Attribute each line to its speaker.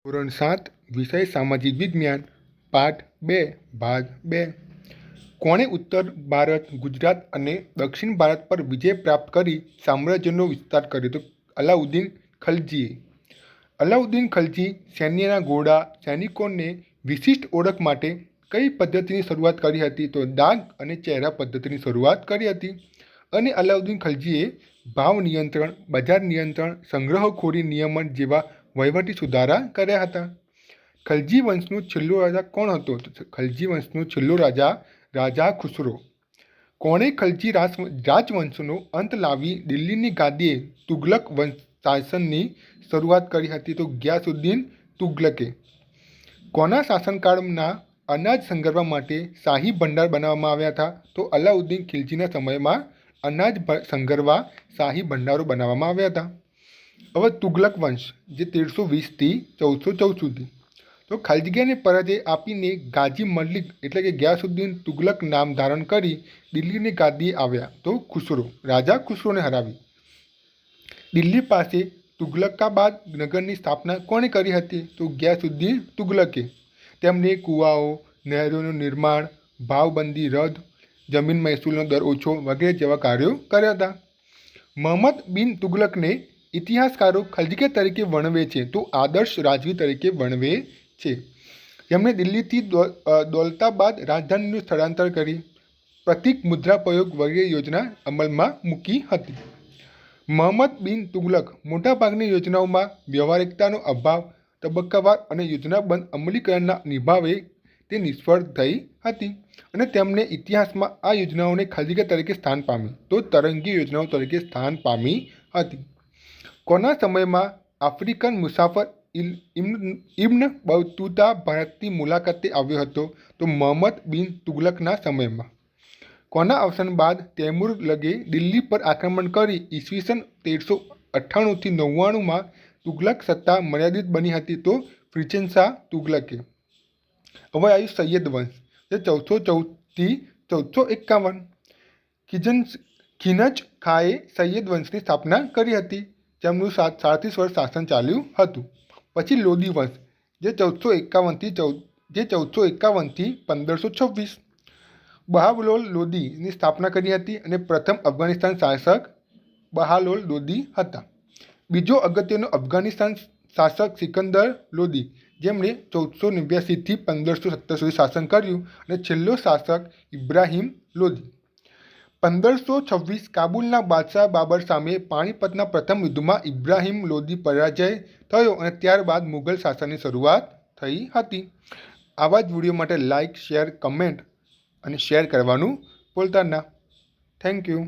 Speaker 1: ધોરણ 7 વિષય સામાજિક વિજ્ઞાન પાઠ 2 ભાગ 2 કોણે ઉત્તર ભારત ગુજરાત અને દક્ષિણ ભારત પર વિજય પ્રાપ્ત કરી સામ્રાજ્યનો વિસ્તાર કર્યો? તો અલાઉદ્દીન ખલજીએ. અલાઉદ્દીન ખલજી સૈન્યના ઘોડા સૈનિકોને વિશિષ્ટ ઓળખ માટે કઈ પદ્ધતિની શરૂઆત કરી હતી? તો દાગ અને ચહેરા પદ્ધતિની શરૂઆત કરી હતી. અને અલાઉદ્દીન ખલજીએ ભાવ નિયંત્રણ, બજાર નિયંત્રણ, સંગ્રહખોરી નિયમન જેવા વહીવટી સુધારા કર્યા હતા. ખલજી વંશનો છેલ્લો રાજા કોણ હતો? તો ખલજી વંશનો છેલ્લો રાજા રાજા ખુસરો. કોણે ખલજી રાજવંશનો અંત લાવી દિલ્હીની ગાદીએ તુગલક વંશ શાસનની શરૂઆત કરી હતી? તો ગિયાસુદ્દીન તુગલકે. કોના શાસનકાળના અનાજ સંગ્રહવા માટે શાહી ભંડાર બનાવવામાં આવ્યા હતા? તો અલાઉદ્દીન ખિલજીના સમયમાં અનાજ સંગ્રહવા શાહી ભંડારો બનાવવામાં આવ્યા હતા. હવે તુગલક વંશ જે 1320થી 1414 સુધી. તો ખાલજીને પરાજય આપીને ગાજી મલિક એટલે કે ગિયાસુદ્દીન તુગલક નામ ધારણ કરી દિલ્હીની ગાદીએ આવ્યા. તો ખુસરો, રાજા ખુસરોને હરાવી. દિલ્હી પાસે તુગલકાબાદ નગરની સ્થાપના કોણે કરી હતી? તો ગિયાસુદ્દીન તુગલકે. તેમણે કૂવાઓ, નહેરોનું નિર્માણ, ભાવબંધી રદ, જમીન મહેસૂલનો દર ઓછો વગેરે જેવા કાર્યો કર્યા હતા. મહંમદ બિન તુગલકને ઇતિહાસકારો ખલજી તરીકે વર્ણવે છે તો આદર્શ રાજવી તરીકે વર્ણવે છે. જેમણે દિલ્હીથી દૌલતાબાદ રાજધાનીનું સ્થળાંતર કરી પ્રતિક મુદ્રા પ્રયોગ વગેરે યોજના અમલમાં મૂકી હતી. મહંમદ બિન તુગલક મોટાભાગની યોજનાઓમાં વ્યવહારિકતાનો અભાવ, તબક્કાવાર અને યોજનાબંધ અમલીકરણના નિભાવે તે નિષ્ફળ થઈ હતી અને તેમને ઇતિહાસમાં આ યોજનાઓને ખલજી તરીકે સ્થાન પામી તો તરંગી યોજનાઓ તરીકે સ્થાન પામી હતી. કોના સમયમાં આફ્રિકન મુસાફર ઇબ્ન બતુતા ભારતની મુલાકાતે આવ્યો હતો? તો મહંમદ બિન તુગલકના સમયમાં. કોના અવસાન બાદ તૈમુરલગે દિલ્હી પર આક્રમણ કરી ઈસવીસન 1398થી 99માં તુગલક સત્તા મર્યાદિત બની હતી? તો ફિરોઝશાહ તુગલકે. હવે આવ્યું સૈયદ વંશ જે 1414થી 1451. ખિલજ ખાએ સૈયદ વંશની સ્થાપના કરી હતી જેમનું 37 વર્ષ શાસન ચાલ્યું હતું. પછી લોદી વંશ જે 1451થી 1526. બહાવલોલ લોદીની સ્થાપના કરી હતી અને પ્રથમ અફઘાનિસ્તાન શાસક બહાલોલ લોદી હતા. બીજો અગત્યનો અફઘાનિસ્તાન શાસક સિકંદર લોદી જેમણે 1489થી 1570 સુધી શાસન કર્યું અને છેલ્લો શાસક ઇબ્રાહિમ લોદી. 1526 કાબુલના બાદશાહ બાબર સામે પાણીપતના પ્રથમ યુદ્ધમાં ઇબ્રાહિમ લોદી પરાજય થયો અને ત્યારબાદ મુઘલ શાસનની શરૂઆત થઈ હતી. આવા જ વિડીયો માટે લાઇક, શેર, કમેન્ટ અને શેર કરવાનું ભૂલતા ના. Thank you.